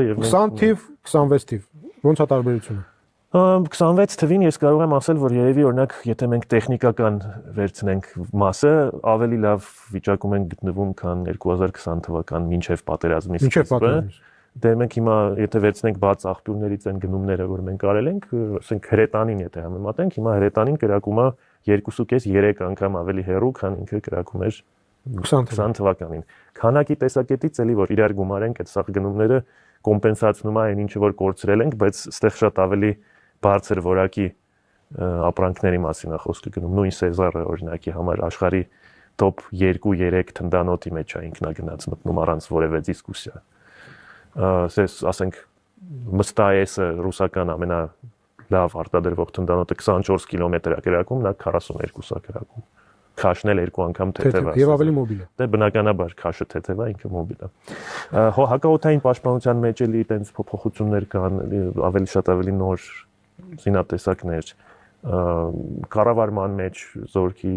20 թիվ, 26 թիվ։ Ոնց է տարբերությունը։ 26 թվին ես կարող եմ ասել, որ երևի օրինակ, եթե մենք տեխնիկական վերցնենք մասը, ավելի լավ վիճակում են գտնվում, քան 2020 թվական մինչև պատերազմի սկիզբը։ Դե մենք հիմա եթե վերցնենք բաց աղբյուրներից այն գնումները, որ մենք արել ենք, ասենք հրետանին եթե համեմատենք, հիմա հրետանին կրակում է 2.5-3 անգամ ավելի հեռու, քան ինքը կրակում էր 20 թվականին։ Քանակի տեսակետից էլի որ իրար գումարենք այդ սաղ գնումները կոմպենսացնում է այն ինչը որ կորցրել ենք, բայց այստեղ շատ ավելի բարձր որակի ապրանքների մասին է խոսքը գնում։ Նույն Սեզարը օրինակի համար աշխարհի top 2-3 թնդանոթի մեջ է ինքնագնաց մտնում առանց որևէ դիսկուսիա։ Ասենք Մստայեսը ռուսական ամենալավ արտադրվող թնդանոթը 24 կիլոմետր է կրակում, նա 42 է կրակում։ Քաշն էլ 2 անգամ թեթև է։ Եվ ավելի մոբիլ է։ Դե բնականաբար քաշը թեթև է, ինքը մոբիլ է։ Հակաօդային պաշտպանության մեջ էլի այտենց փոփոխություններ կան, ավելի շատ ավելի նոր զինատեսակներ, կառավարման մեջ զորքի